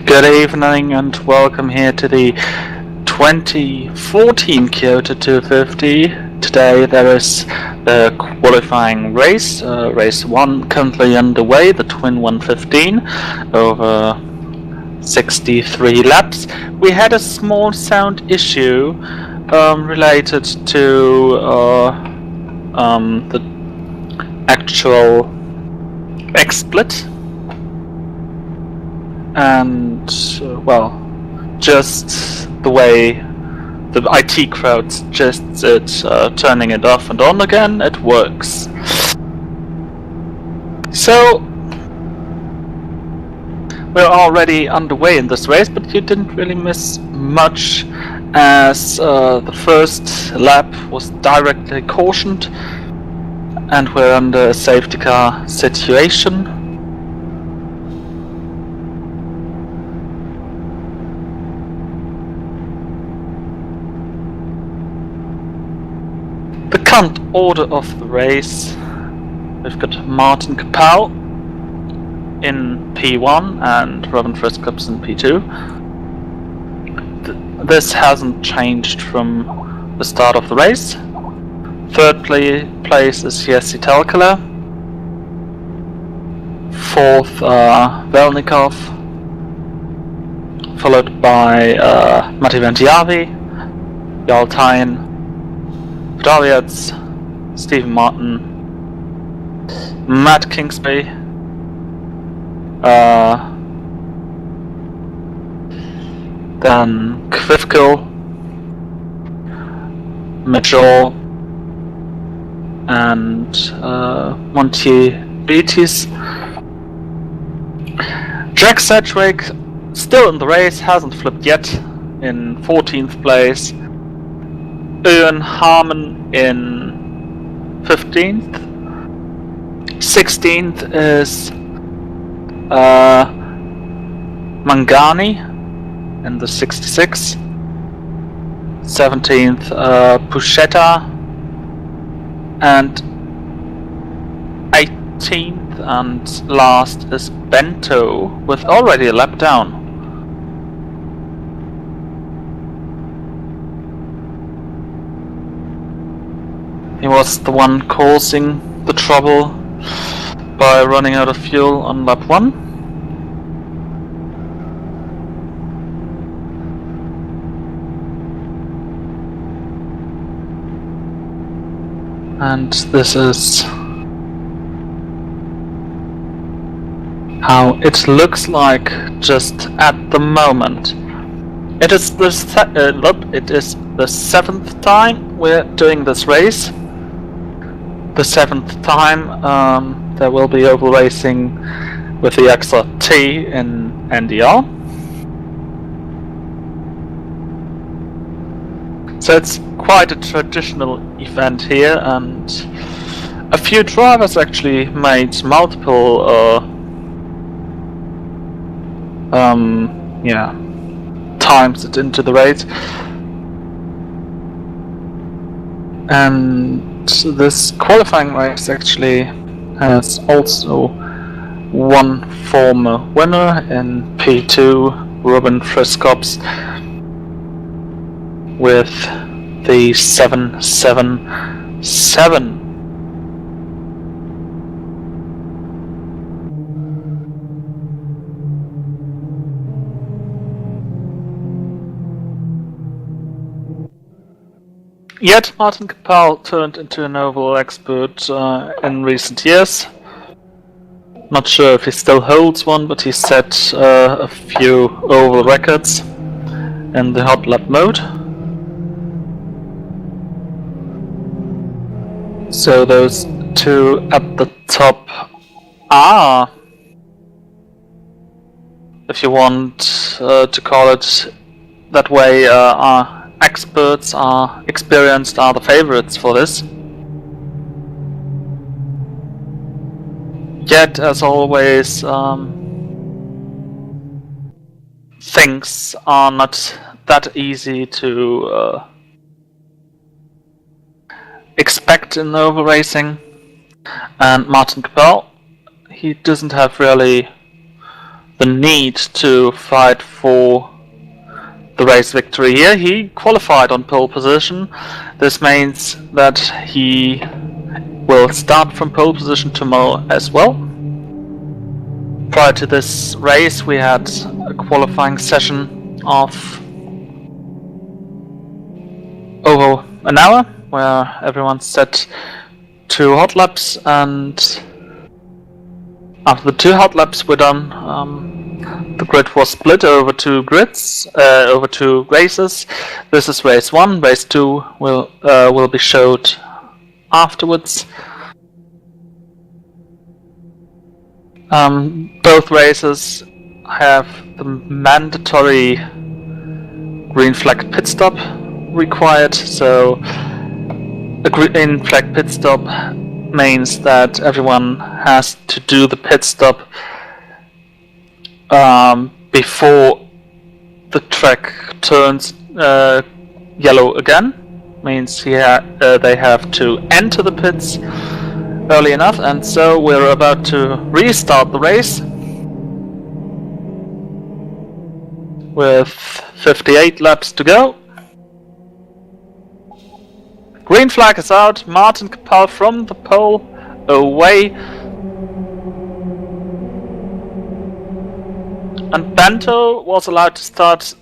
Good evening and welcome here to the 2014 Kyoto 250. Today there is the qualifying race, race 1 currently underway, the Twin 115, over 63 laps. We had a small sound issue related to the actual XSplit. And, well, just the way the IT crowd suggests it, turning it off and on again, it works. So, we're already underway in this race, but you didn't really miss much, as the first lap was directly cautioned, and we're under a safety car situation. The current order of the race, we've got Martin Kapal in P1 and Robin Friskops in P2. This hasn't changed from the start of the race. Third place is Jesse Telkala. Fourth, Velnikov, followed by Matti Ventiavi, Yaltain, Davids, Stephen Martin, Matt Kingsby, then Kvivko, Mitchell, and Monty Beatties. Jack Sedgwick, still in the race, hasn't flipped yet, in 14th place. Ian Harmon in 15th. 16th is Mangani in the 66. 17th Pusheta, and 18th and last is Bento with already a lap down. He was the one causing the trouble by running out of fuel on lap 1. And this is how it looks like just at the moment. It is the 7th time we're doing this race. The 7th time there will be oval racing with the XRT in NDR. So it's quite a traditional event here, and a few drivers actually made multiple times it into the race. And this qualifying race actually has also one former winner in P2, Robin Friskops, with the 777. Yet Martin Kapal turned into an oval expert in recent years. Not sure if he still holds one, but he set a few oval records in the hot lap mode. So those two at the top are, if you want to call it that way, are experts, are experienced, are the favorites for this. Yet, as always, things are not that easy to expect in oval racing. And Martin Kapal, he doesn't have really the need to fight for the race victory here. He qualified on pole position. This means that he will start from pole position tomorrow as well. Prior to this race, we had a qualifying session of over an hour, where everyone set 2 hot laps, and after the 2 hot laps were done, the grid was split over 2 grids, over 2 races. This is race 1. Race 2 will be showed afterwards. Both races have the mandatory green flag pit stop required. So a green flag pit stop means that everyone has to do the pit stop before the track turns yellow again. Means they have to enter the pits early enough, and so we're about to restart the race with 58 laps to go. Green flag is out. Martin Kapal from the pole away. And Bento was allowed to start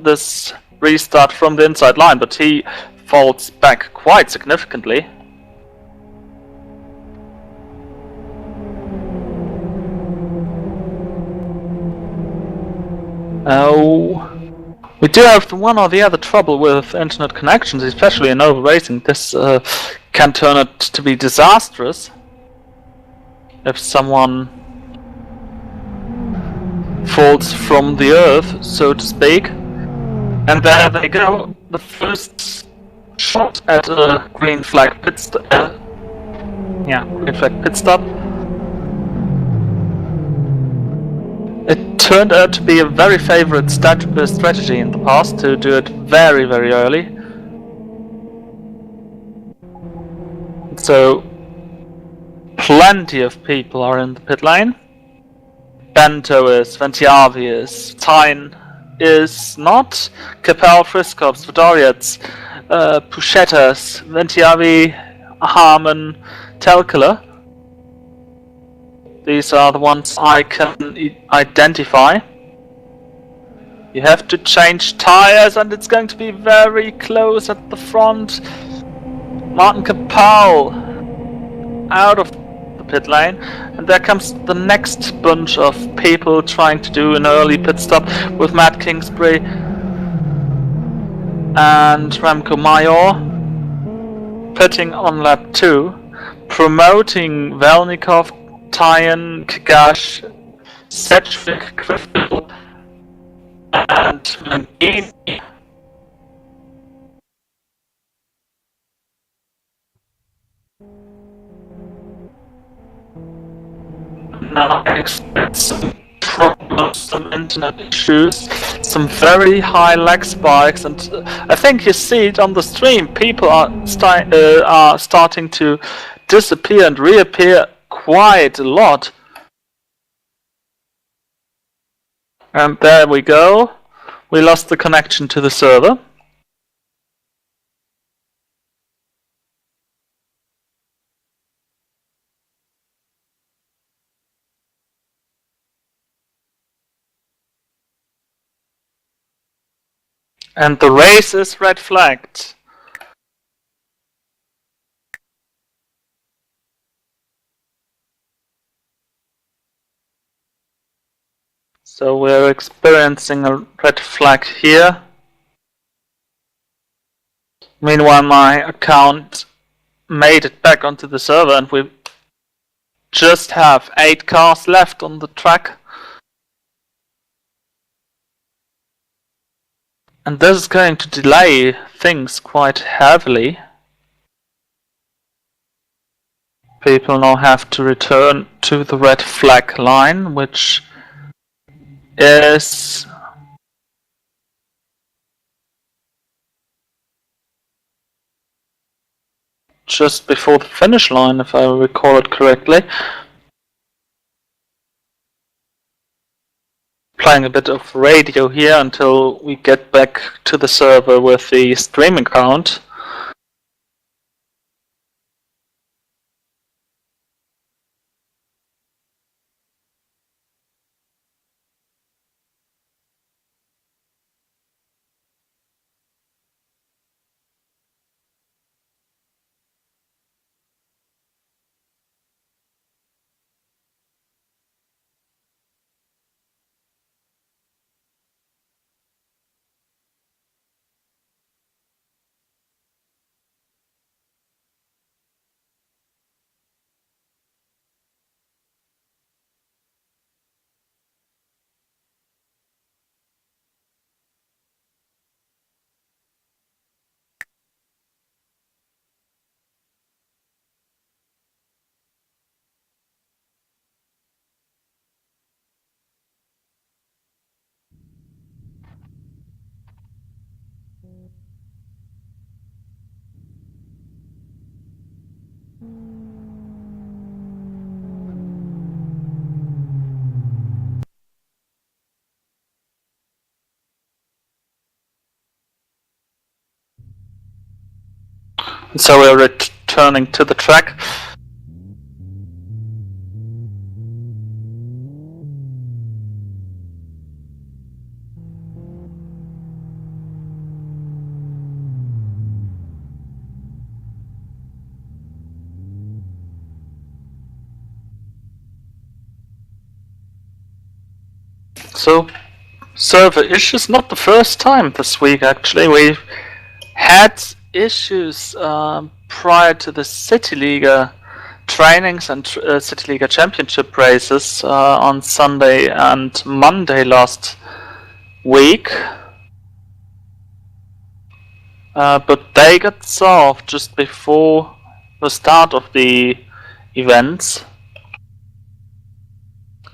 this restart from the inside line, but he falls back quite significantly. We do have the one or the other trouble with internet connections, especially in over racing. This can turn out to be disastrous if someone falls from the earth, so to speak. And there they go, the first shot at a green flag pit stop. Green flag pit stop. It turned out to be a very favorite strategy in the past to do it very, very early. So plenty of people are in the pit lane. Bento is, Ventiavi is, Tyne is not, Kapel, Friskops, Vodoriets, Puchetas, Ventiavi, Harmon, Telkela. These are the ones I can identify. You have to change tires, and it's going to be very close at the front. Martin Kapal out of the pit lane, and there comes the next bunch of people trying to do an early pit stop with Matt Kingsbury and Remco Major pitting on lap 2, promoting Velnikov, Tyne, Kagash, Sedgwick, Griffith, and Mangini. Now I expect some problems, some internet issues, some very high lag spikes, and I think you see it on the stream. People are starting to disappear and reappear quite a lot. And there we go. We lost the connection to the server. And the race is red flagged. So we're experiencing a red flag here. Meanwhile, my account made it back onto the server, and we just have 8 cars left on the track. And this is going to delay things quite heavily. People now have to return to the red flag line, which is just before the finish line, if I recall it correctly. playing a bit of radio here until we get back to the server with the streaming account. So we're returning to the track. So server issues, not the first time this week actually. We had issues prior to the City Liga trainings and City Liga Championship races on Sunday and Monday last week. But they got solved just before the start of the events.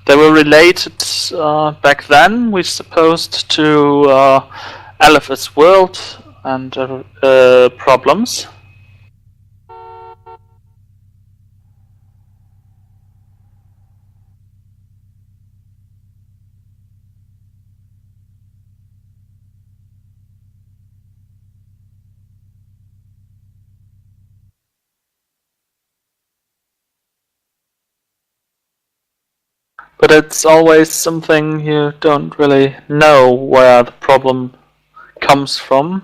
They were related back then, we supposed, to LFS World and problems. But it's always something you don't really know where the problem comes from.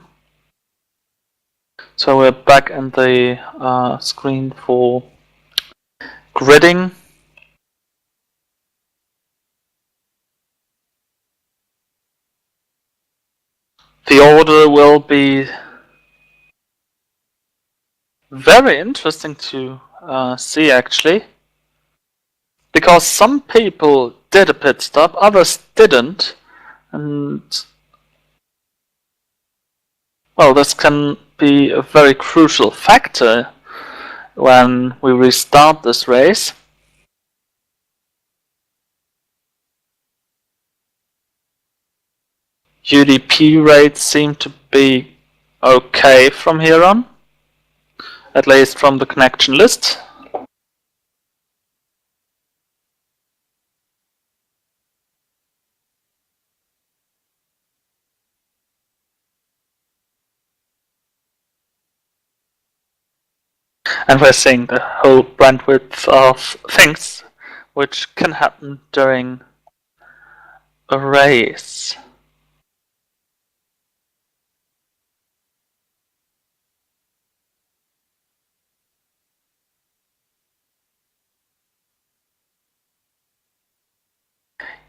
So we're back in the screen for gridding. The order will be very interesting to see actually. Because some people did a pit stop, others didn't. And well, this can be a very crucial factor when we restart this race. UDP rates seem to be okay from here on, at least from the connection list. And we're seeing the whole bandwidth of things which can happen during a race.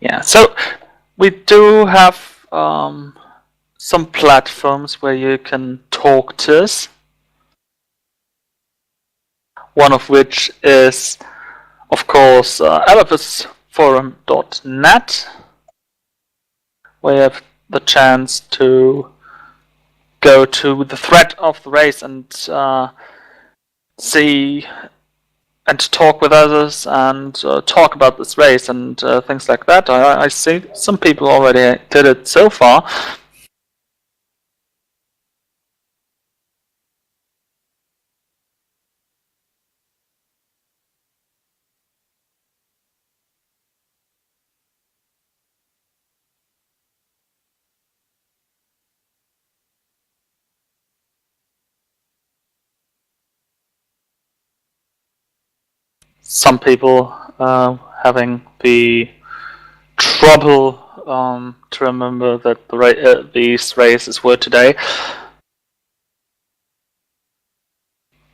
Yeah, so we do have some platforms where you can talk to us. One of which is, of course, lfsforum.net, where you have the chance to go to the thread of the race and see and talk with others and talk about this race and things like that. I see some people already did it so far. some people having the trouble to remember that these races were today.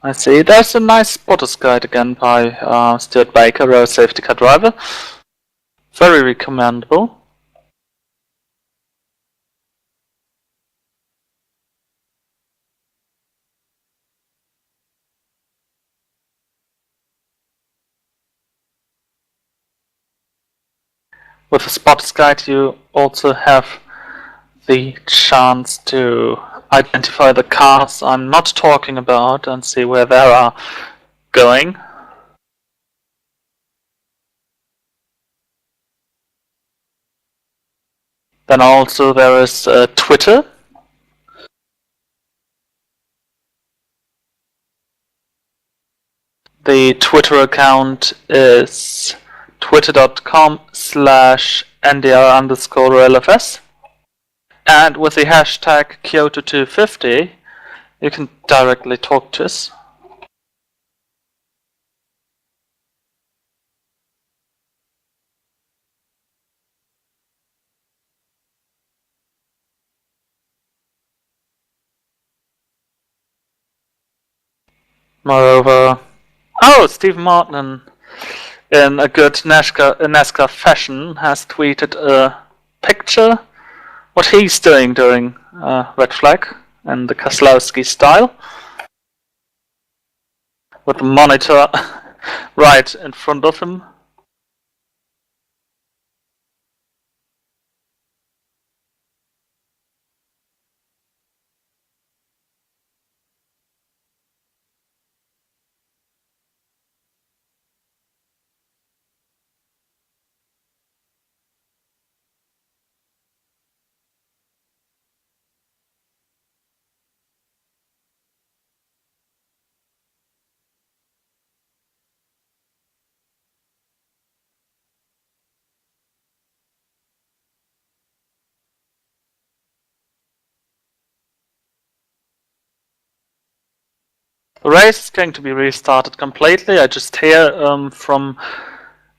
I see. There's a nice spotter's guide again by Stuart Baker, road safety car driver. Very recommendable. With the spotter's guide, you also have the chance to identify the cars I'm not talking about and see where they are going. Then also there is Twitter. The Twitter account is twitter.com/ndr_LFS. And with the hashtag Kyoto250, you can directly talk to us. Moreover, Stephen Martin, in a good NASCAR fashion, has tweeted a picture what he's doing during red flag in the Keselowski style, with the monitor right in front of him. The race is going to be restarted completely. I just hear from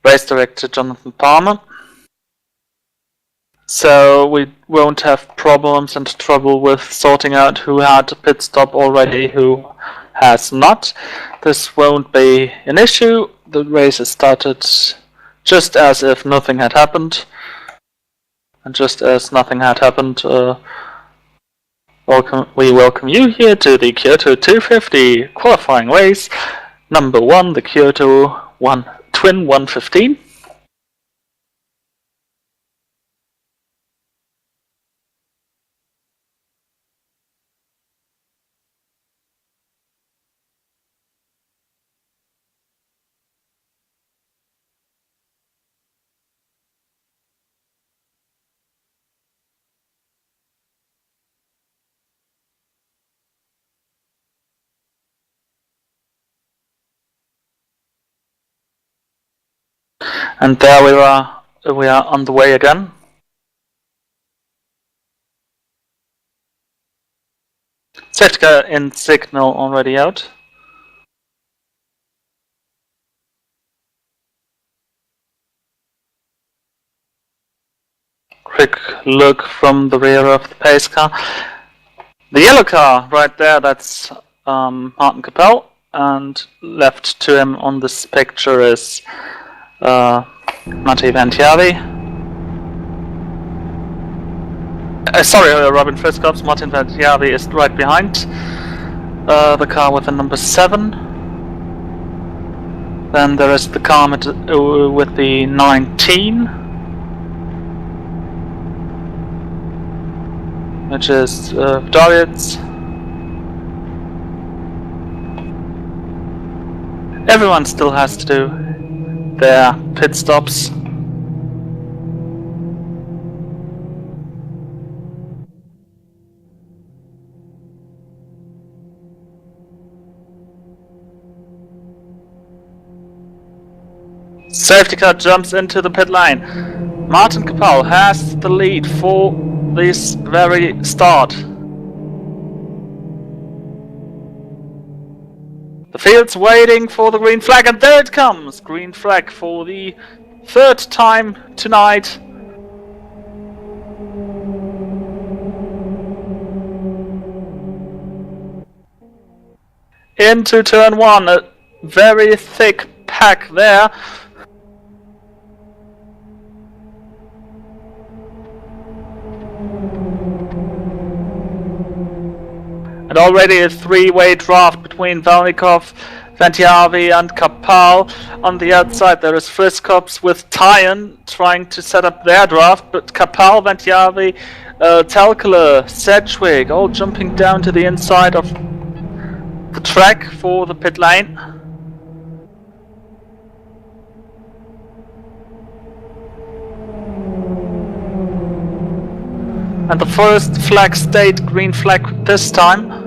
race director Jonathan Palmer. So we won't have problems and trouble with sorting out who had a pit stop already, who has not. This won't be an issue. The race has started just as if nothing had happened. And just as nothing had happened, we welcome you here to the Kyoto 250 qualifying race, number 1, the Kyoto Twin 115. And there we are on the way again. Safety car in signal already out. Quick look from the rear of the pace car. The yellow car right there, that's Martin Capel, and left to him on this picture is Matti Vantiavi. Robin Friscops. Martin Vantiavi is right behind the car with the number 7. Then there is the car with the 19, which is Dorians. Everyone still has to do their pit stops. Safety car jumps into the pit line. Martin Capel has the lead for this very start. The field's waiting for the green flag, and there it comes! Green flag for the third time tonight. Into turn 1, a very thick pack there. And already a three-way draft between Valnikov, Ventiavi and Kapal. On the outside there is Friskops with Tyan trying to set up their draft, but Kapal, Ventiavi, Telkele, Sedgwick all jumping down to the inside of the track for the pit lane. And the first flag stayed green flag this time.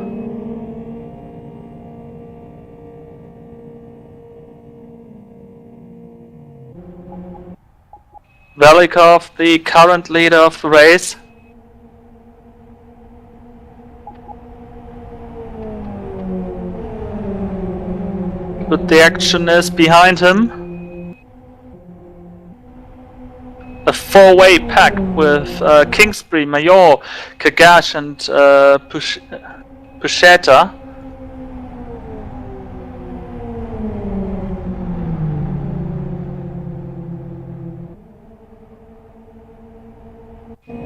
Velikov, the current leader of the race. But the action is behind him. A four-way pack with Kingsbury, Major, Kagash and Pusheta.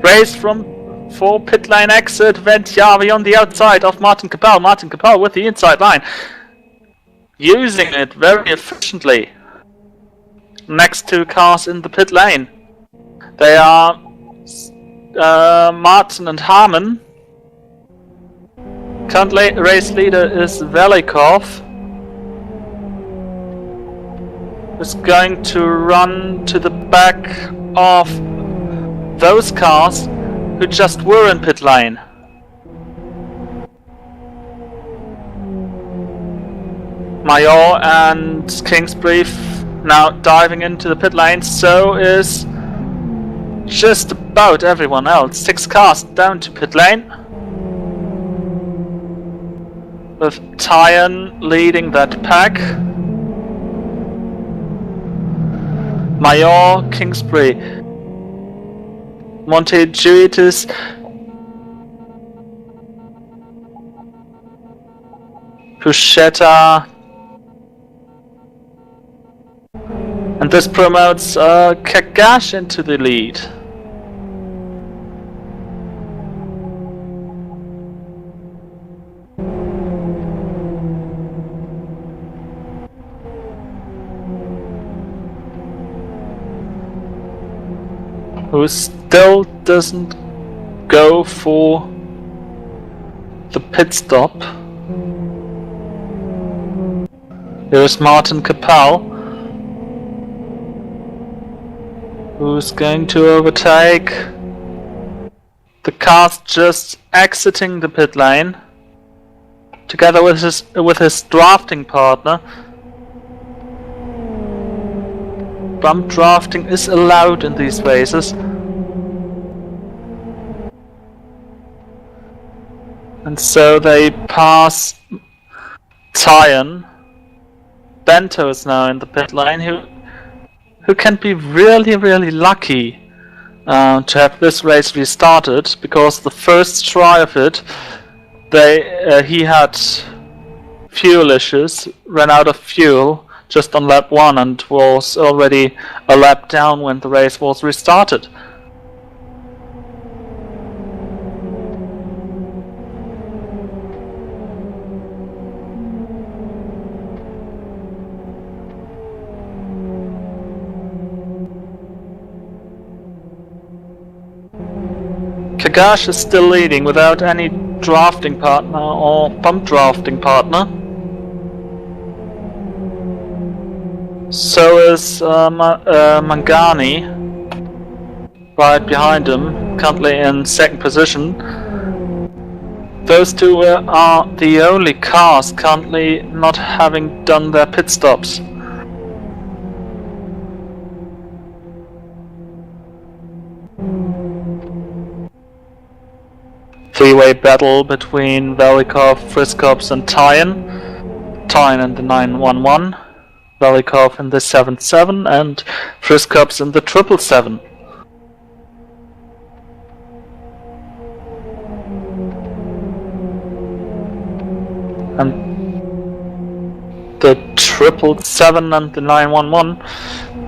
Race for pit lane exit, Ventiavi on the outside of Martin Kapal. Martin Kapal with the inside line. Using it very efficiently. Next two cars in the pit lane. They are Martin and Harmon. Current race leader is Velikov. Is going to run to the back of those cars who just were in pit lane. Major and Kingsbury now diving into the pit lane, so is just about everyone else. 6 cars down to pit lane, with Tyan leading that pack. Major, Kingsbury, Montejuitis, Pusheta, and this promotes Kagash into the lead. Who still doesn't go for the pit stop. Here's Martin Kapal, who's going to overtake the cars just exiting the pit lane, together with his drafting partner. Bump drafting is allowed in these races. And so they pass Tyan. Bento is now in the pit lane, who can be really lucky to have this race restarted, because the first try of it, he had fuel issues, ran out of fuel just on lap 1 and was already a lap down when the race was restarted. Kagash is still leading without any drafting partner or bump drafting partner. So is Mangani right behind him, currently in second position. Those two are the only cars currently not having done their pit stops. Three-way battle between Velikov, Friskops and Tyan. Tyne in the 911, Velikov in the 77, and Friskops in the 777. And the 777 and the 911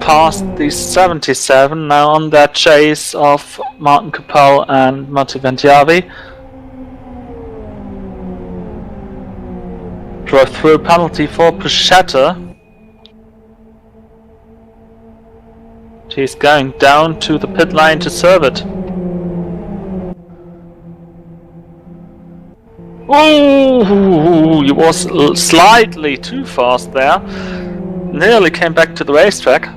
passed the 77, now on their chase of Martin Capel and Matti Ventiavi. Drove through penalty for Pushetta. He's going down to the pit lane to serve it. Ooh, he was slightly too fast there. Nearly came back to the racetrack.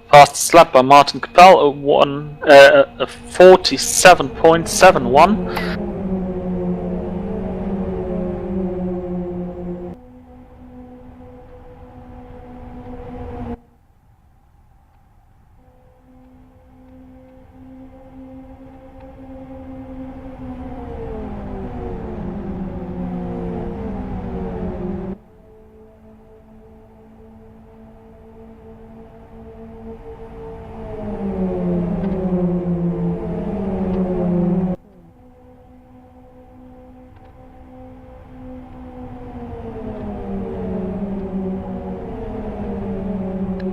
Fast lap by Martin Capel, a 47.71.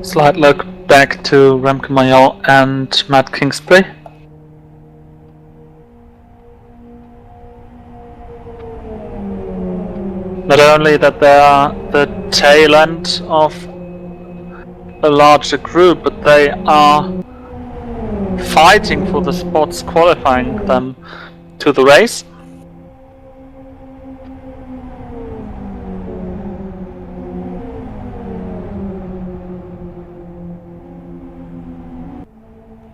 Slight look back to Remke Major and Matt Kingsbury. Not only that they are the tail end of a larger group, but they are fighting for the spots qualifying them to the race.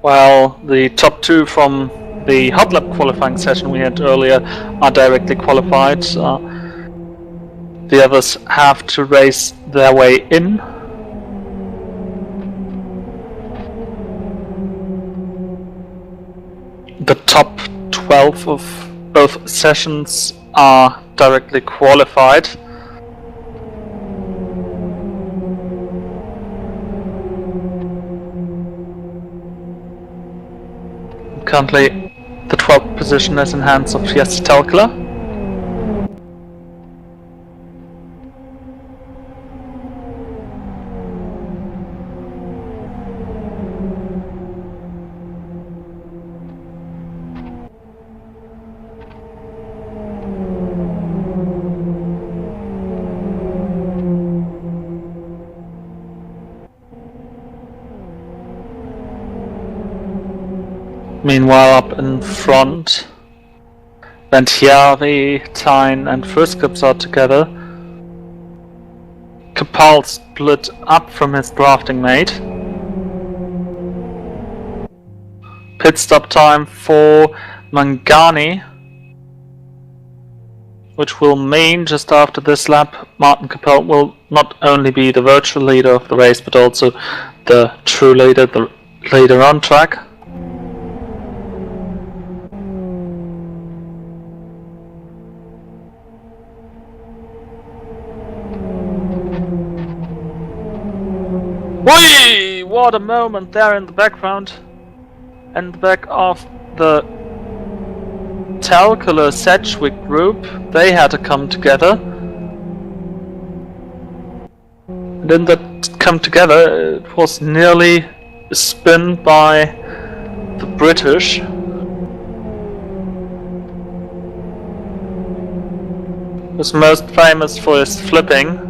While the top two from the hot lap qualifying session we had earlier are directly qualified, the others have to race their way in. The top 12 of both sessions are directly qualified. Currently, the 12th position is in hands of Jesse Telkler. Meanwhile, up in front, Ventiavi, Tyne and Friskops are together. Capel split up from his drafting mate. Pit stop time for Mangani, which will mean just after this lap Martin Capel will not only be the virtual leader of the race but also the true leader, the leader on track. Whee! What a moment there in the background. In the back of the Telkler Sedgwick group, they had to come together. And in that come together, it was nearly a spin by the British. He was most famous for his flipping.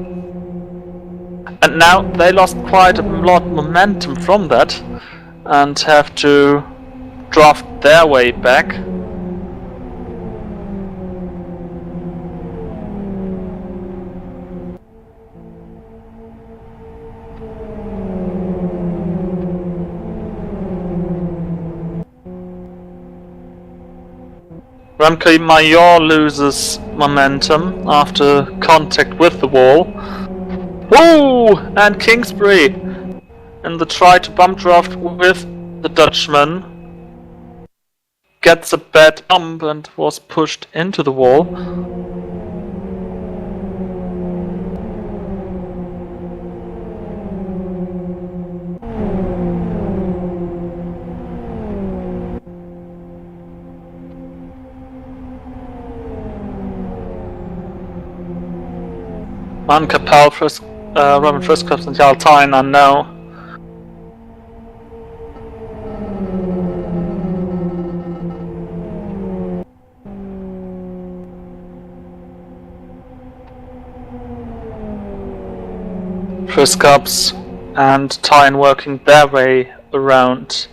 And now they lost quite a lot of momentum from that and have to draft their way back. Remke Major loses momentum after contact with the wall. Woo! And Kingsbury in the try to bump draft with the Dutchman gets a bad bump and was pushed into the wall. Van Capel, Robin Friskops and Jarl Tyne are no. Friskops and Tyne working their way around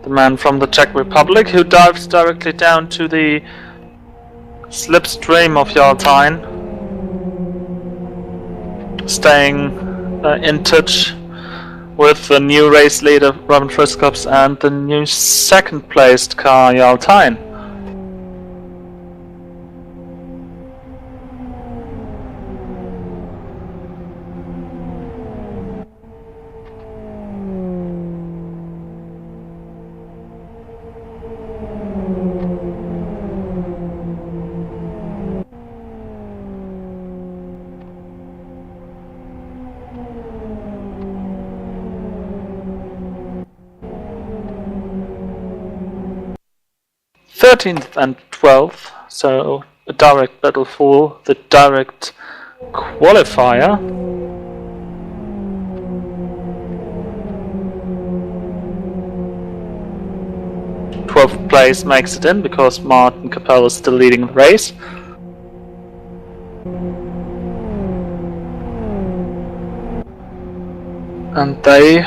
the man from the Czech Republic, who dives directly down to the slipstream of Jarl Tyne, staying in touch with the new race leader Robin Friskops and the new second placed car Jarl Tyne. Thirteenth and 12th, so a direct battle for the direct qualifier. Twelfth place makes it in because Martin Capel is still leading the race. And they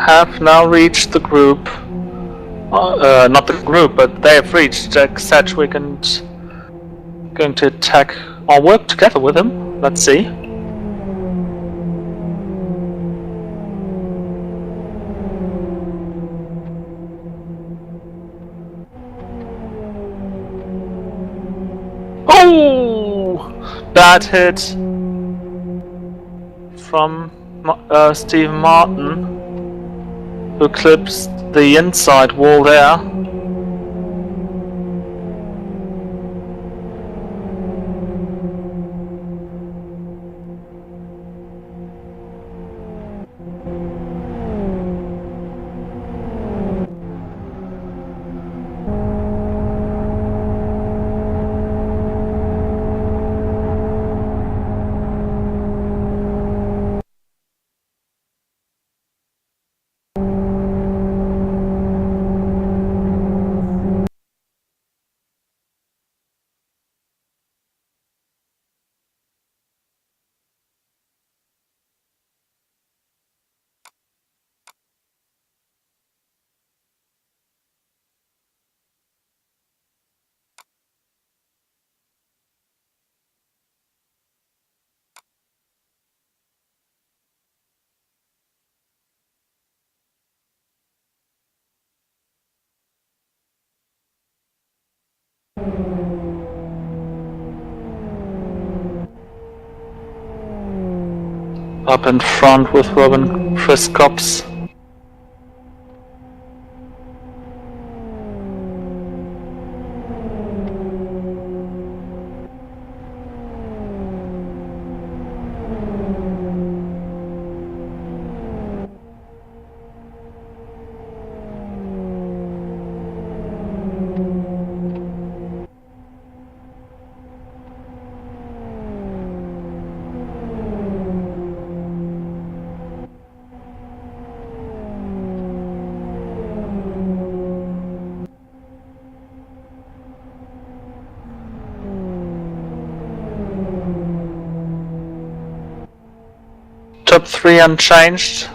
have now reached the group. Not the group, but they have reached Jack Sedgwick and going to attack or work together with him. Let's see. Oh! Bad hit from Steve Martin, who clips the inside wall there. Up in front with Robin Friskops. Top 3 unchanged.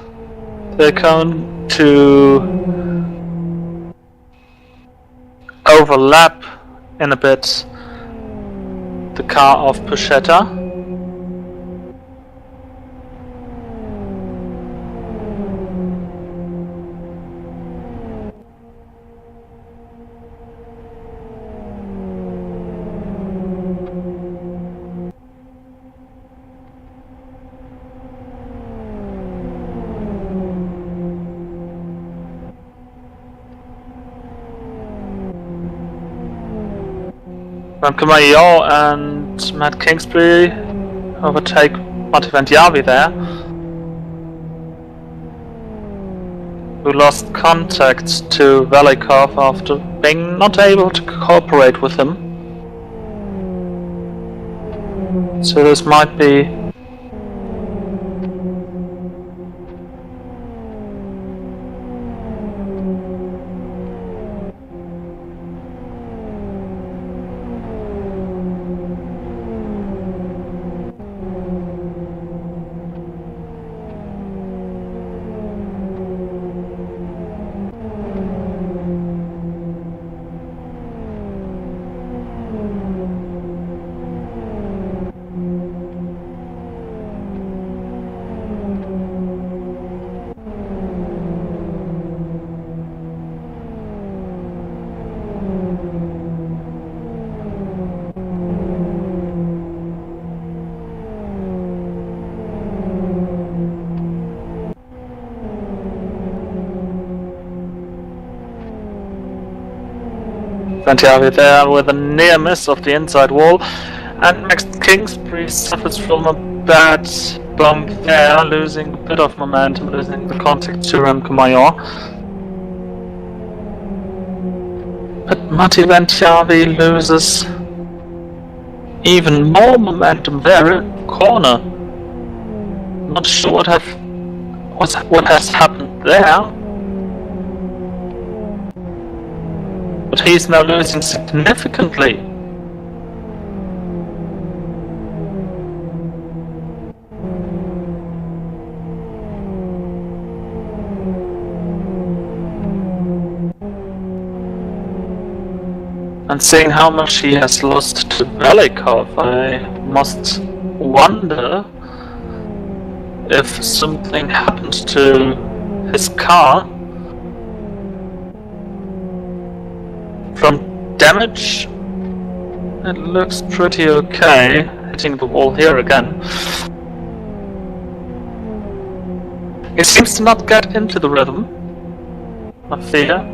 They're going to overlap in a bit the car of Puchetta. Ramkamayo and Matt Kingsbury overtake Matti Vandiavi there, who lost contact to Velikov after being not able to cooperate with him. So this might be Vandiavi there with a near miss of the inside wall, and Max Kingsbury suffers from a bad bump there, losing a bit of momentum, losing the contact to Ramkamayor. But Matti Vandiavi loses even more momentum there in the corner. Not sure what has happened there. But he's now losing significantly. And seeing how much he has lost to Velikov, I must wonder if something happened to his car. From damage, it looks pretty okay, hitting the wall here again. It seems to not get into the rhythm, I fear.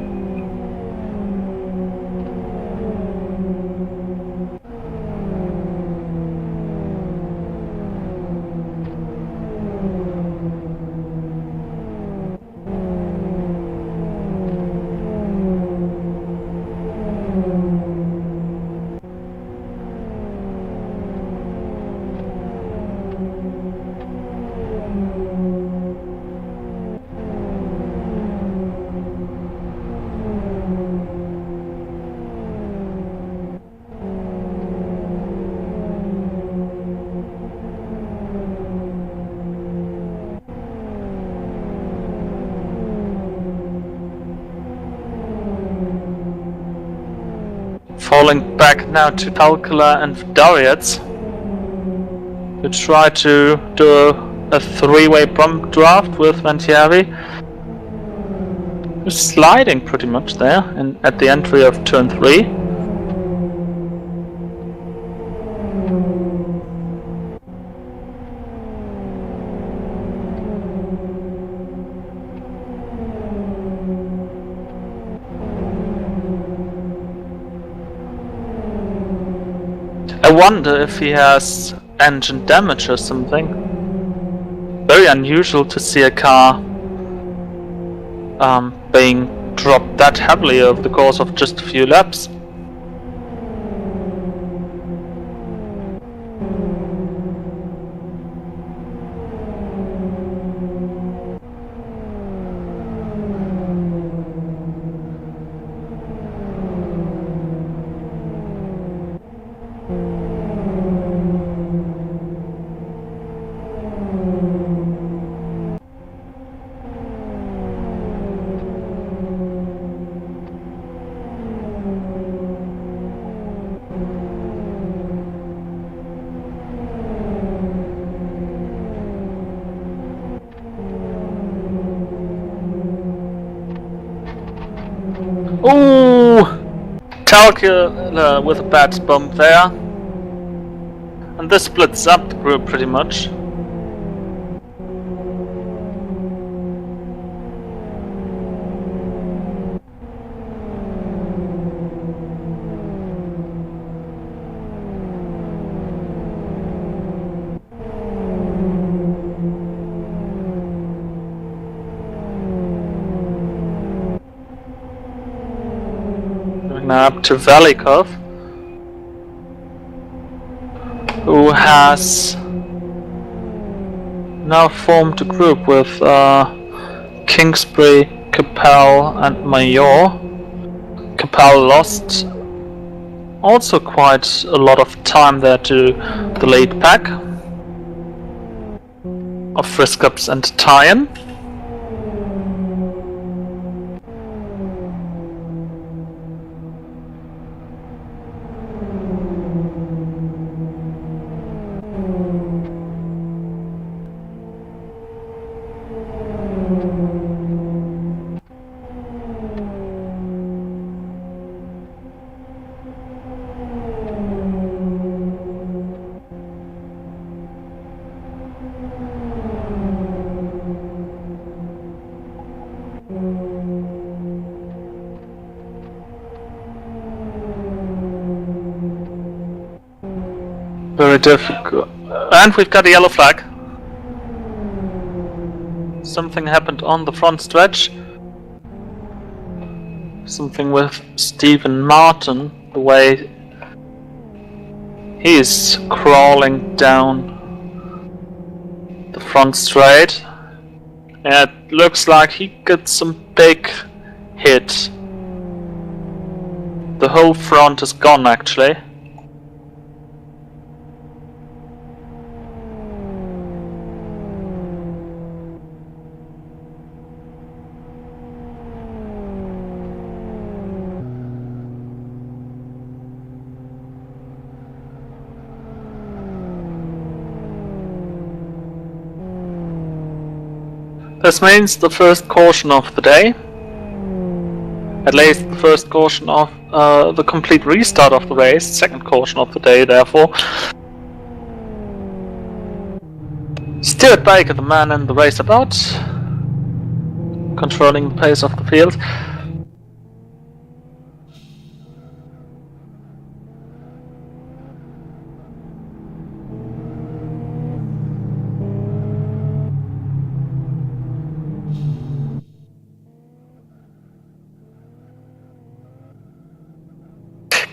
Falling back now to Kalkula and Dariets, who try to do a three-way bump draft with Vandiavi. Sliding pretty much there at the entry of turn 3. I wonder if he has engine damage or something. Very unusual to see a car being dropped that heavily over the course of just a few laps. Ooh! Talca with a bad bump there. And this splits up the group pretty much. Moving now up to Velikov, who has now formed a group with Kingsbury, Capel and Major. Capel lost also quite a lot of time there to the lead pack of Friskups and Tyen. Very difficult. And we've got a yellow flag. Something happened on the front stretch. Something with Stephen Martin, the way he's crawling down the front straight. And it looks like he got some big hit. The whole front is gone actually. This means the first caution of the day. At least the first caution of the complete restart of the race, second caution of the day therefore. Stuart Baker, the man in the race about, controlling the pace of the field.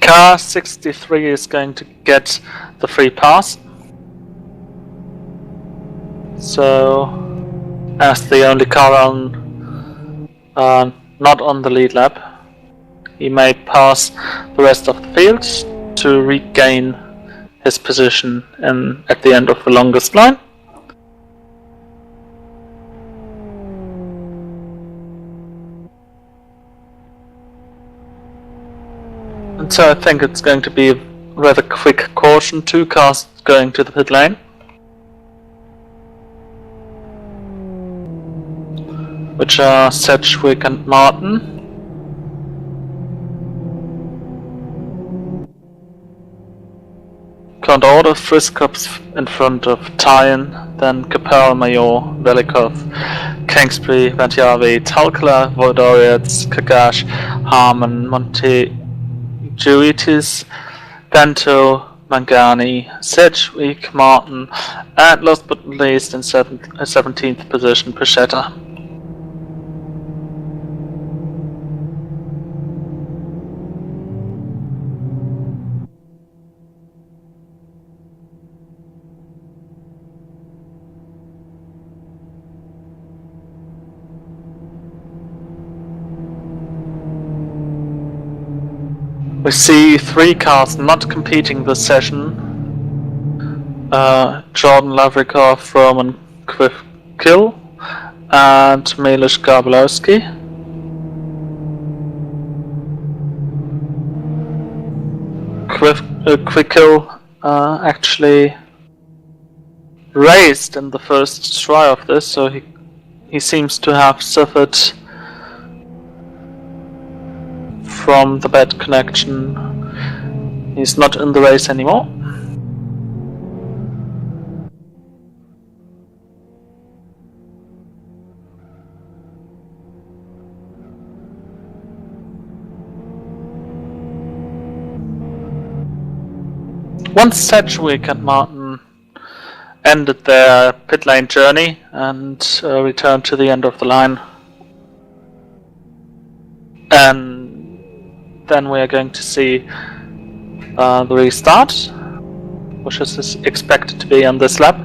Car 63 is going to get the free pass. So, as the only car on, not on the lead lap, he may pass the rest of the field to regain his position at the end of the longest line. And so I think it's going to be a rather quick caution, 2 cars going to the pit lane. Which are Sedgwick and Martin. Can't order Friskups in front of Tyen, then Capel, Major, Velikov, Kingsbury, Vatiavi, Talkla, Vodorets, Kagash, Harmon, Monte Juitis, Bento, Mangani, Sedgwick, Martin, and last but not least in 17th position, Pachetta. We see 3 cars not competing this session. Jordan Lavrikov, Roman Kvifkill and Miloš Gabalowski. Kvifkill actually raced in the first try of this, so he seems to have suffered from the bad connection. He's not in the race anymore. Once Sedgwick and Martin ended their pit lane journey and returned to the end of the line, and then we are going to see the restart, which is expected to be on this lap.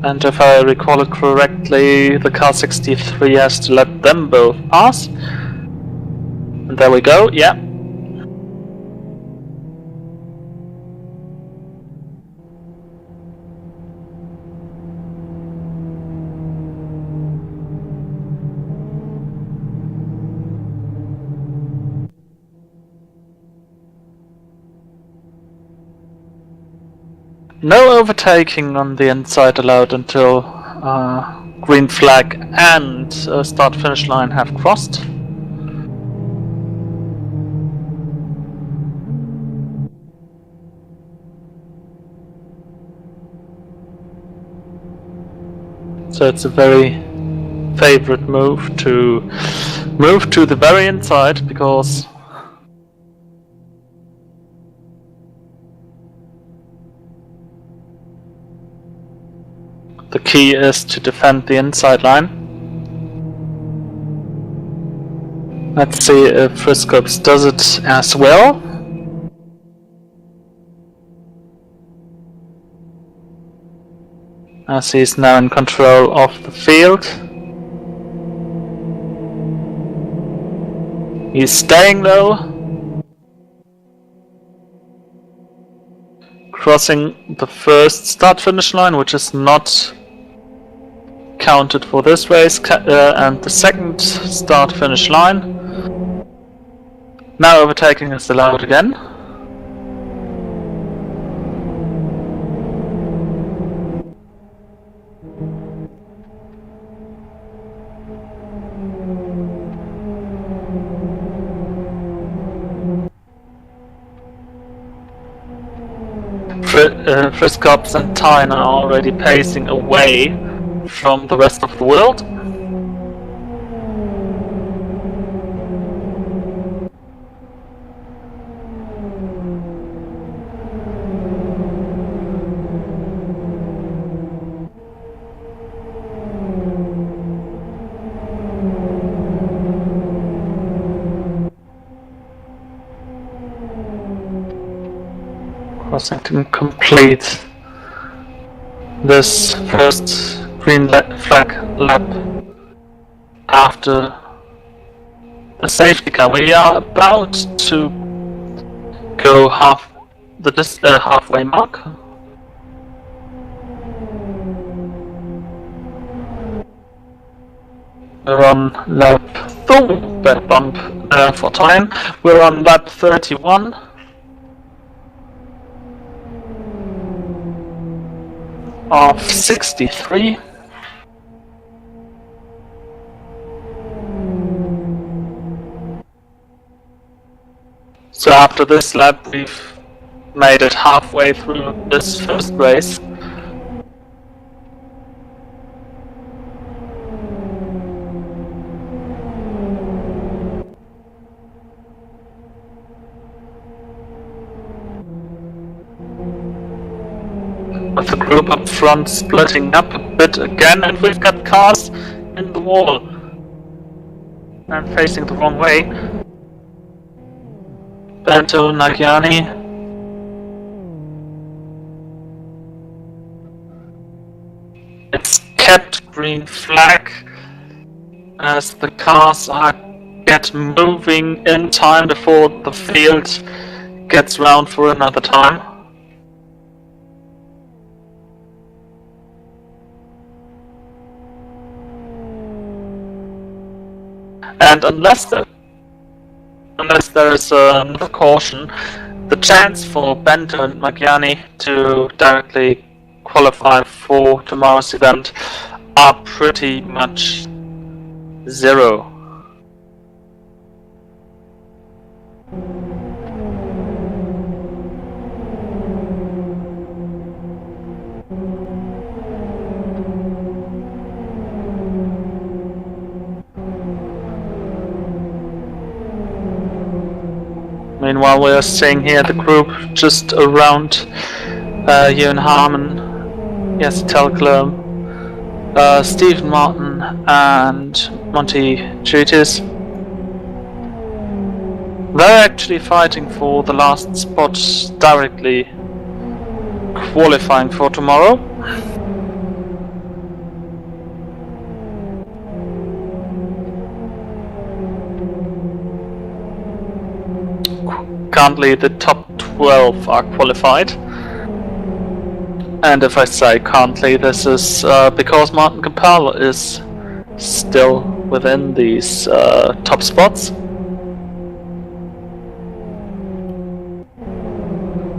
And if I recall it correctly, the car 63 has to let them both pass. And there we go, yeah. No overtaking on the inside allowed until green flag and start finish line have crossed. So it's a very favorite move to move to the very inside, because the key is to defend the inside line. Let's see if Friscops does it as well. As he's now in control of the field. He's staying low. Crossing the first start-finish line, which is not counted for this race, and the second start-finish line. Now overtaking is allowed again. Friscops and Tyne are already pacing away from the rest of the world. Crossing to complete this first green flag lap after the safety car. We are about to go halfway mark. We're on lap bad bump for time. We're on lap 31. Of 63. So after this lap we've made it halfway through this first race. With the group up front splitting up a bit again, and we've got cars in the wall and facing the wrong way. Bento, Nagyani. It's kept green flag as the cars get moving in time before the field gets round for another time. And unless there is another caution, the chance for Bento and Magyani to directly qualify for tomorrow's event are pretty much zero. Meanwhile, we are staying here, the group just around Ewan Harmon, yes, Telclum, Stephen Martin, and Monty Chutis. They're actually fighting for the last spot directly qualifying for tomorrow. Currently the top 12 are qualified. And if I say currently, this is because Martin Capel is still within these top spots.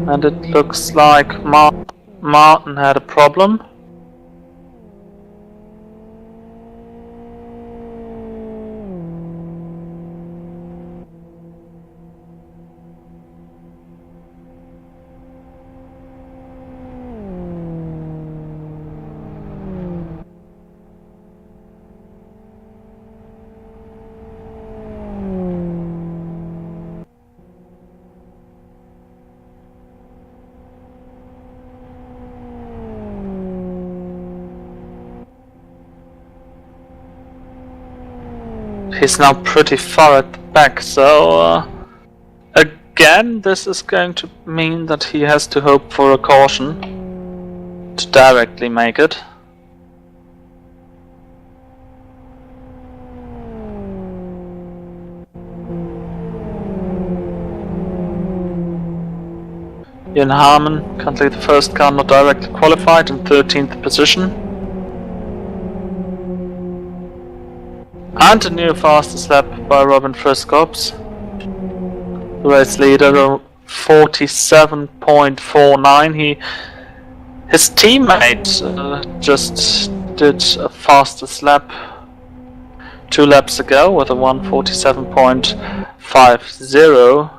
And it looks like Martin had a problem. He's now pretty far at the back, so again this is going to mean that he has to hope for a caution to directly make it. Ian Harmon, currently the first car not directly qualified, in 13th position. And a new fastest lap by Robin Friscops. The race leader, 47.49. His teammate just did a fastest lap 2 laps ago with a 1:47.50,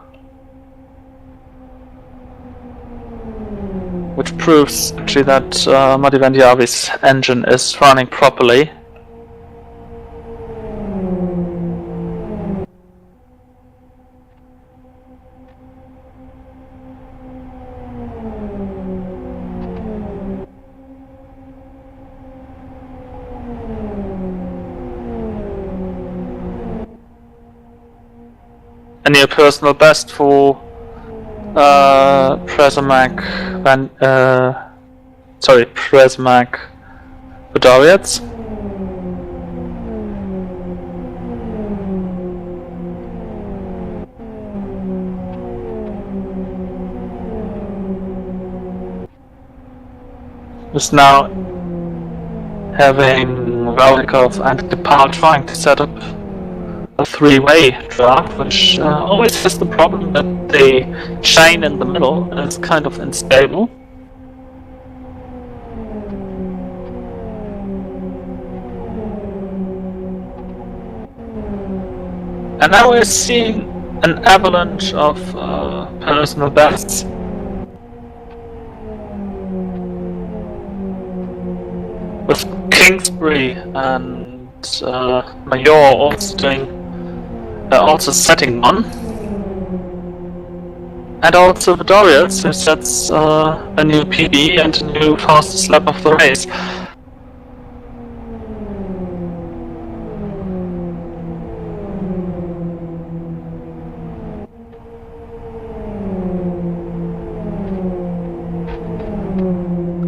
which proves actually that Matti Vandiavi's engine is running properly. A new personal best for Przemek Budariec. Is now having Valikov and Depal trying to set up a 3-way draft, which always has the problem that the chain in the middle is kind of unstable. And now we're seeing an avalanche of personal bests. With Kingsbury and Major also setting one, and also Vidorius, who sets a new PB and a new fastest lap of the race.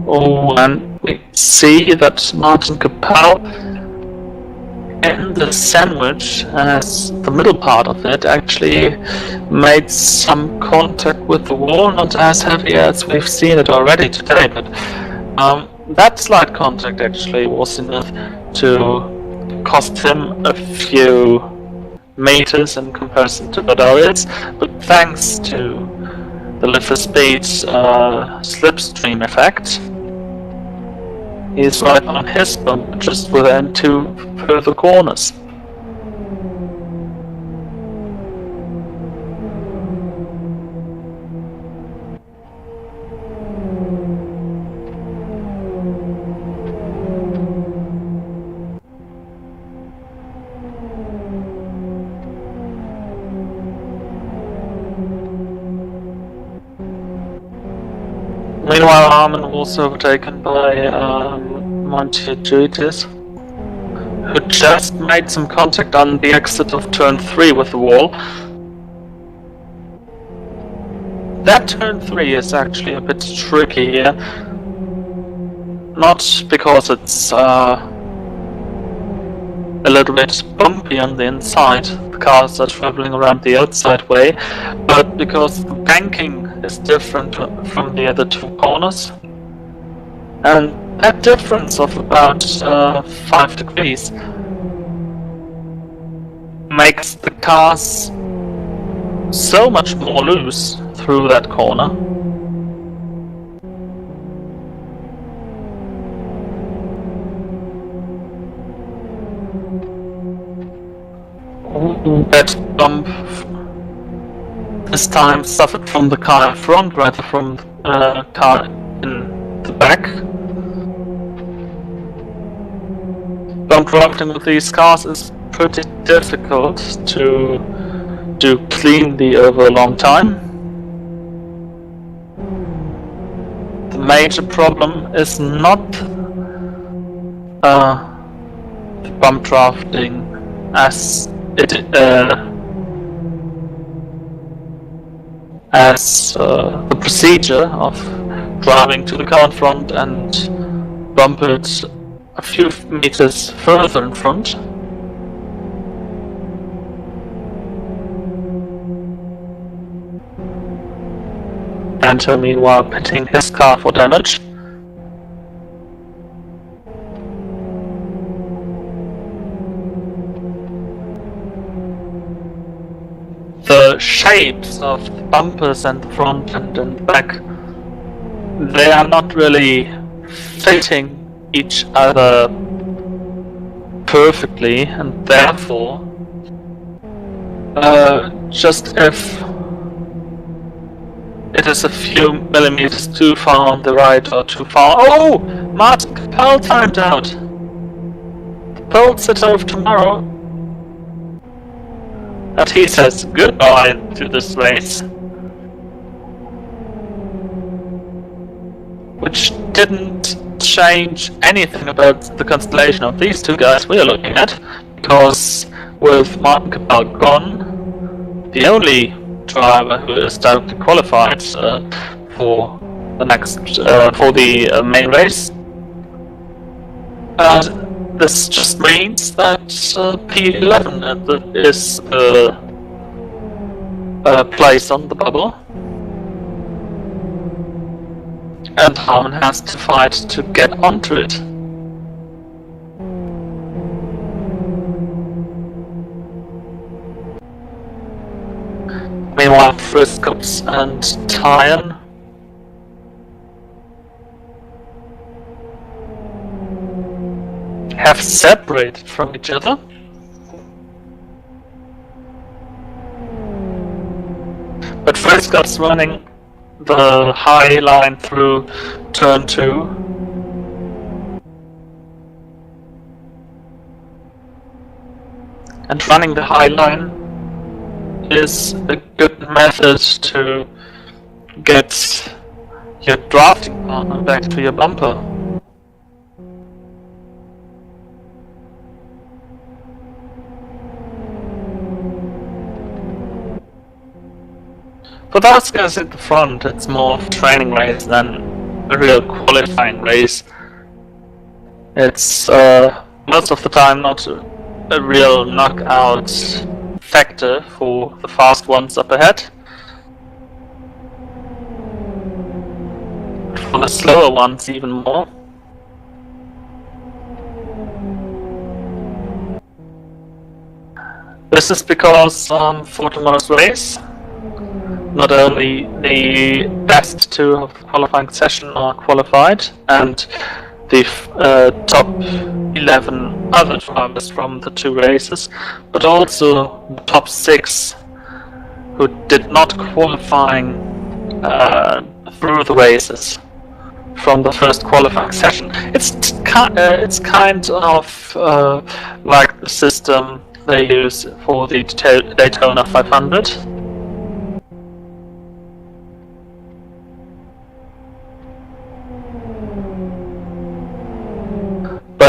Oh, and we see that Martin Capel in the sandwich, as the middle part of it, actually made some contact with the wall, not as heavy as we've seen it already today, but that slight contact actually was enough to cost him a few meters in comparison to Badarians, but thanks to the lift for speed slipstream effect, he's right on his bump, just within 2 further corners. Meanwhile, Armin was overtaken by Montijuitis, who just made some contact on the exit of turn 3 with the wall. That turn 3 is actually a bit tricky here. Not because it's a little bit bumpy on the inside, the cars are traveling around the outside way, but because the banking is different from the other two corners. And that difference of about 5 degrees makes the cars so much more loose through that corner. That bump this time suffered from the car in front rather from the car in the back. Bump drafting with these cars is pretty difficult to do cleanly over a long time. The major problem is not the bump drafting as the procedure of driving to the car in front and bump it a few meters further in front. Enter meanwhile pitting his car for damage. The shapes of the bumpers and the front end and back, they are not really fitting each other perfectly, and therefore just if it is a few millimeters too far on the right or too far. Oh! Martin Capel timed out! The pole set off tomorrow. And he says goodbye to this race. Which didn't change anything about the constellation of these two guys we are looking at, because with Martin Capel gone, the only driver who is directly qualified for the next for the main race. And this just means that P11 is place on the bubble, and Harmon has to fight to get onto it. Meanwhile, Friskups and Tyan have separated from each other. But Friskups running the high line through turn 2. And running the high line is a good method to get your drafting partner back to your bumper. For those guys at the front, it's more of a training race than a real qualifying race. It's most of the time not a real knockout factor for the fast ones up ahead. For the slower ones even more. This is because for tomorrow's race, not only the best 2 of the qualifying session are qualified, and the top 11 other drivers from the 2 races, but also the top 6 who did not qualifying through the races from the first qualifying session. It's kind of like the system they use for the Daytona 500.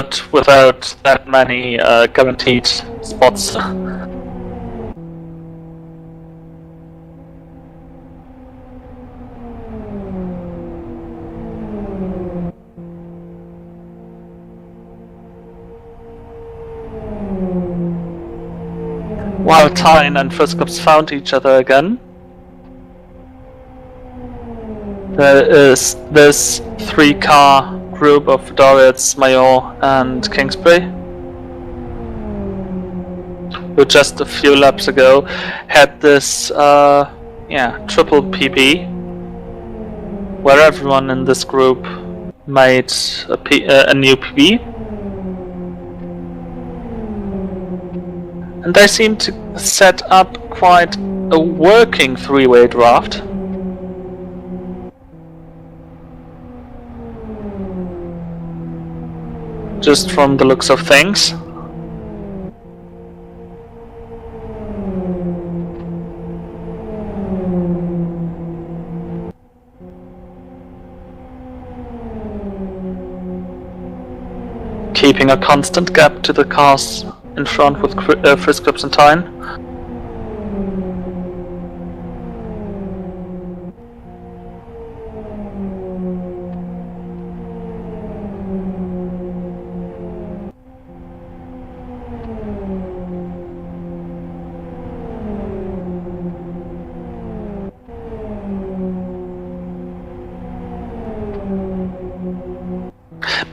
but without that many guaranteed spots. While Tyne and Friskups found each other again, there is this 3-car group of Doriads, Mayor and Kingsbury, who just a few laps ago had this triple PB, where everyone in this group made a new PB. And they seem to set up quite a working 3-way draft. Just from the looks of things. Keeping a constant gap to the cars in front with Friskups and Tyne.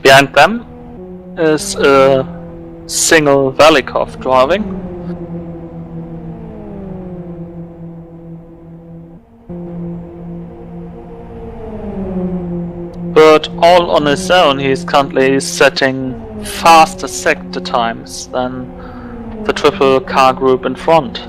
Behind them is a single Velikov driving. But all on his own, he's currently setting faster sector times than the triple car group in front.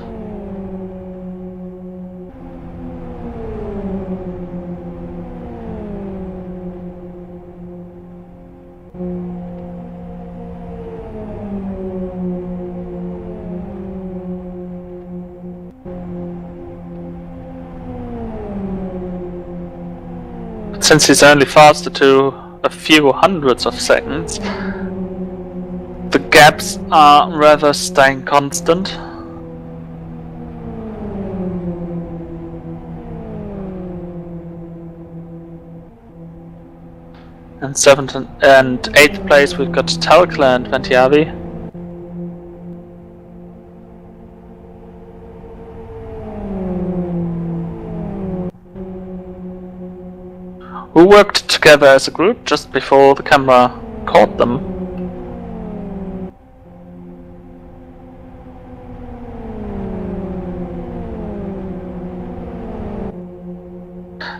Since he's only faster to a few hundreds of seconds, the gaps are rather staying constant. And 7th and 8th place we've got Telkla and Ventiavi. Who worked together as a group just before the camera caught them.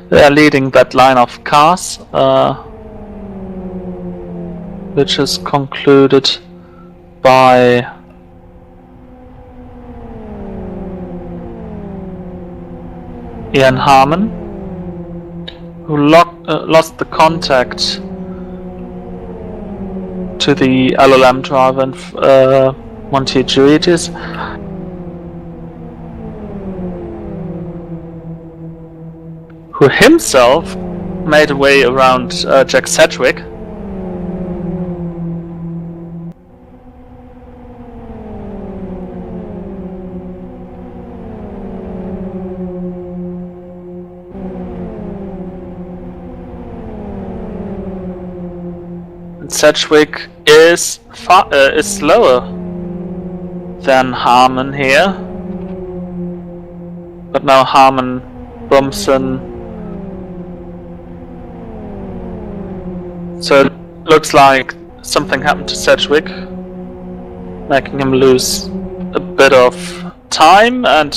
They are leading that line of cars, which is concluded by Ian Harmon, who lost the contact to the LLM driver in Monty Juitis. Who himself made a way around Jack Sedgwick. Sedgwick is slower than Harmon here, but now Harmon bumps in, so it looks like something happened to Sedgwick, making him lose a bit of time, and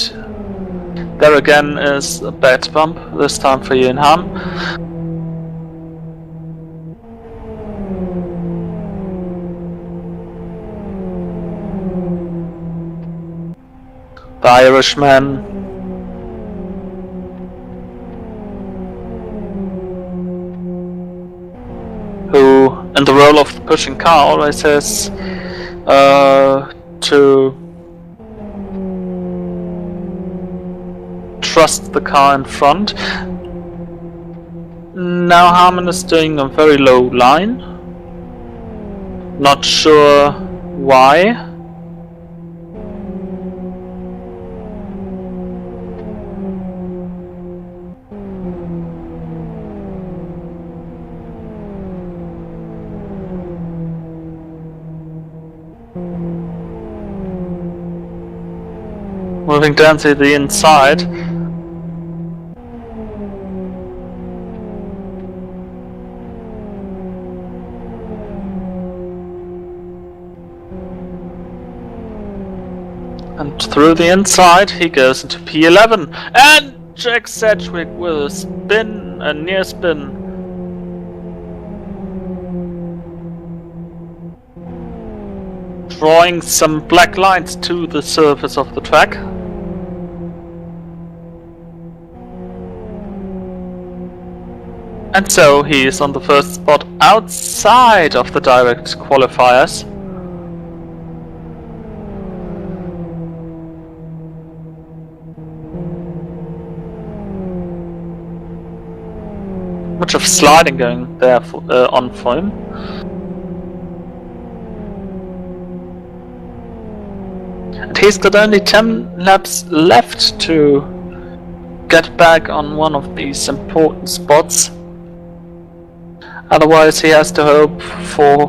there again is a bad bump, this time for Ian Harmon. The Irishman, who in the role of the pushing car always has to trust the car in front. Now Harmon is doing a very low line, Not sure why. Moving down to the inside. And through the inside he goes into P11. And Jack Sedgwick with a spin, a near spin. Drawing some black lines to the surface of the track. And so he is on the first spot outside of the direct qualifiers. Much of sliding going there on for him. And he's got only 10 laps left to get back on one of these important spots. Otherwise he has to hope for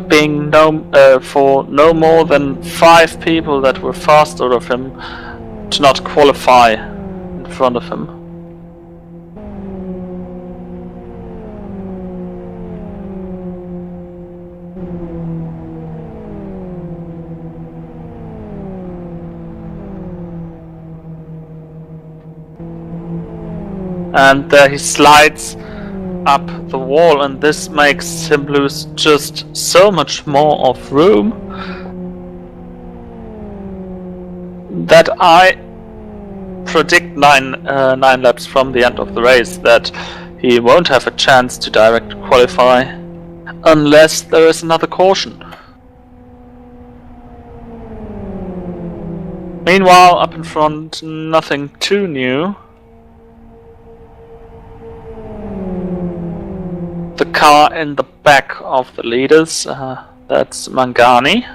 being for no more than 5 people that were faster of him to not qualify in front of him. And there he slides up the wall, and this makes him lose just so much more of room that I predict 9 laps from the end of the race that he won't have a chance to direct qualify unless there is another caution. Meanwhile, up in front, nothing too new. The car in the back of the leaders, that's Mangani.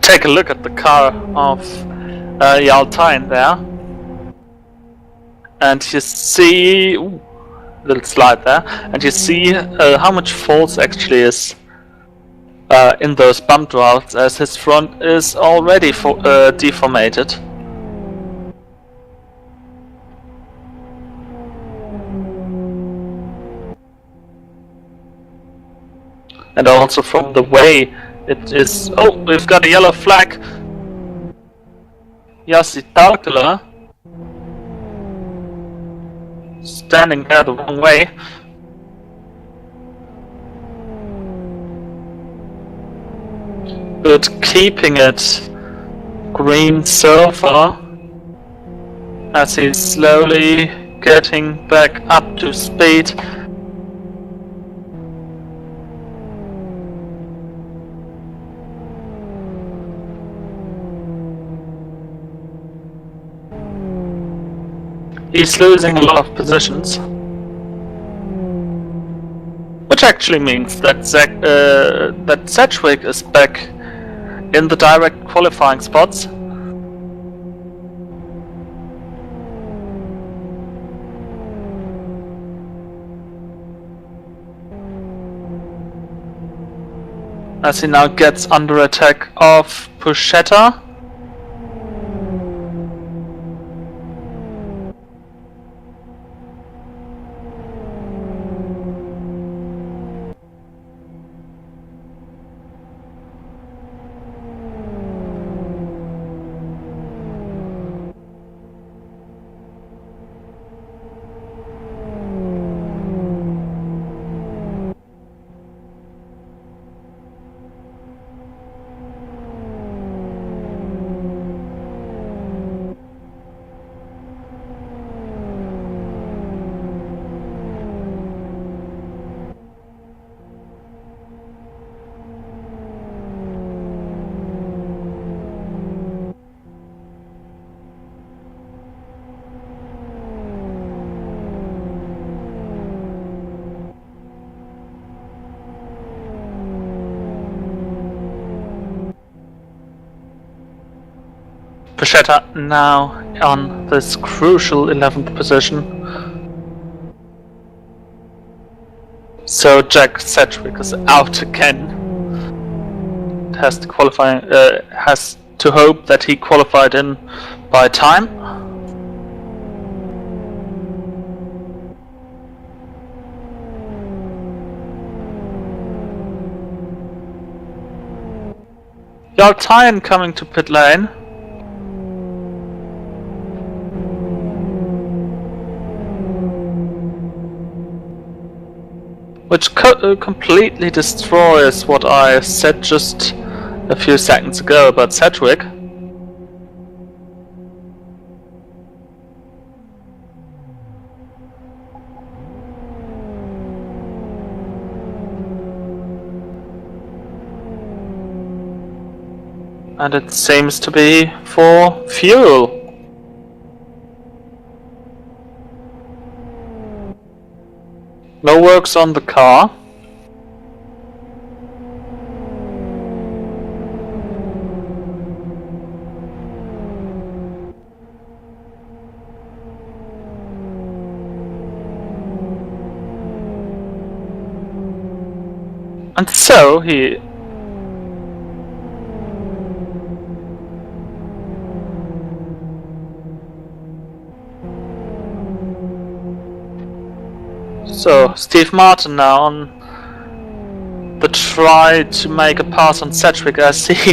Take a look at the car of Yaltain there, and you see, little slide there, and you see how much force actually is in those bump routes, as his front is already deformated. And also from the way it is. Oh, we've got a yellow flag. Yassi Talkala standing there the wrong way. But keeping it green so far as he's slowly getting back up to speed. He's losing a lot of positions, which actually means that Sedgwick is back in the direct qualifying spots. As he now gets under attack of Pushetta. Pachetta now on this crucial 11th position. So Jack Sedgwick is out again. Has to qualify. Has to hope that he qualified in by time. Yaltayan coming to pit lane. Which completely destroys what I said just a few seconds ago about Sedgwick. And it seems to be for fuel. No works on the car. And so he So, Steve Martin now on the try to make a pass on Sedgwick as he,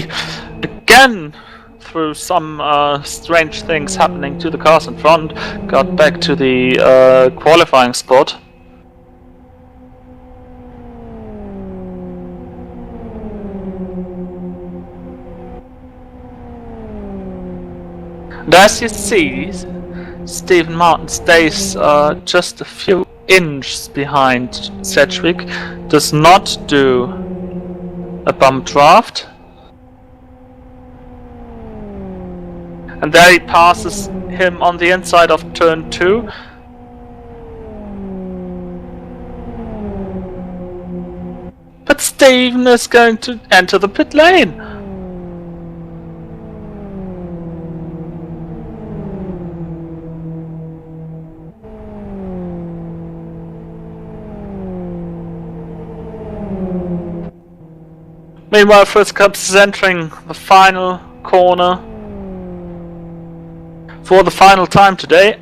again, through some strange things happening to the cars in front, got back to the qualifying spot. And as you see, Stephen Martin stays just a few inches behind Sedgwick, does not do a bump draft, and there he passes him on the inside of turn 2. But Stephen is going to enter the pit lane. Meanwhile, First Cups is entering the final corner for the final time today.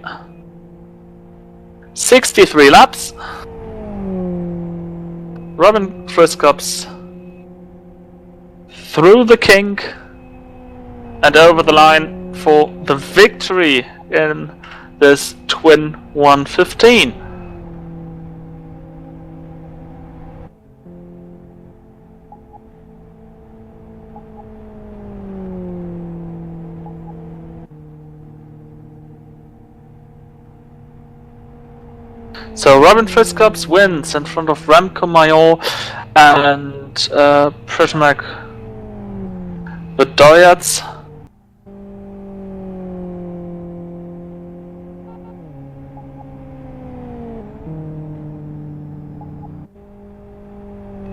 63 laps. Robin First Cups through the kink and over the line for the victory in this Twin 115. So Robin Fiskups wins in front of Remco Major and Primož Bedoyac.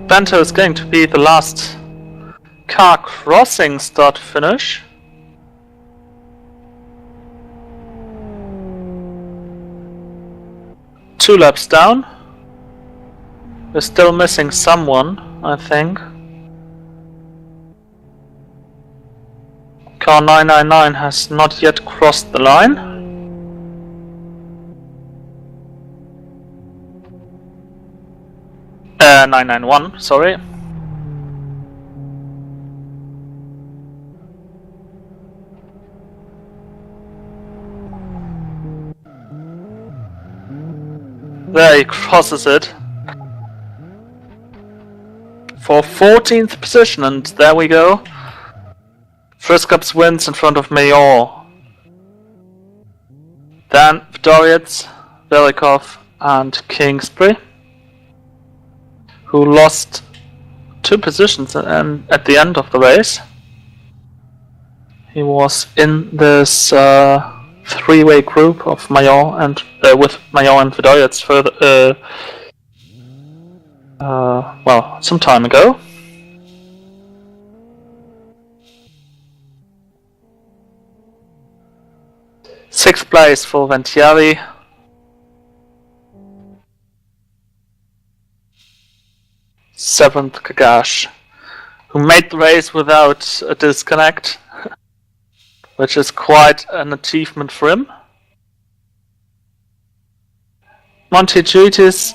Bento is going to be the last car crossing start finish. Two laps down. We're still missing someone, I think. Car 999 has not yet crossed the line. Uh, 991, sorry. There he crosses it for 14th position, and there we go. Fiskups wins in front of Major. Then Bedoyac, Velikov and Kingsbury, who lost 2 positions at the end of the race. He was in this three-way group of Major and with Major and Bedoyac further well, some time ago. 6th place for Ventieri. 7th Kagash, who made the race without a disconnect, which is quite an achievement for him. Montegitis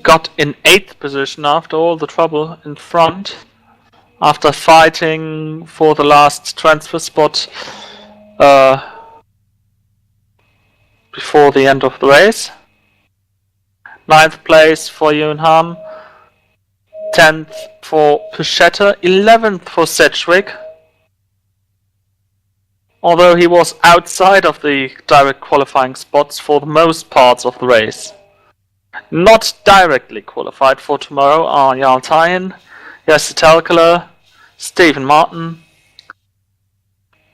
got in 8th position after all the trouble in front, after fighting for the last transfer spot before the end of the race. 9th place for Ewan 10th for Pichetta, 11th for Sedgwick. Although he was outside of the direct qualifying spots for the most parts of the race. Not directly qualified for tomorrow are Jarl Tyen, Jesse Telkeler, Stephen Martin,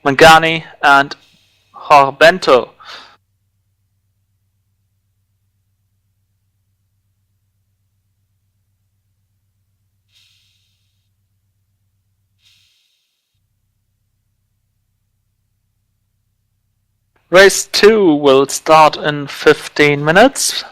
Mangani and Harbento. Race 2 will start in 15 minutes.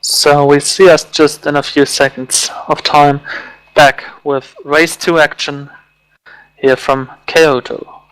So we'll see us just in a few seconds of time back with race 2 action here from Kyoto.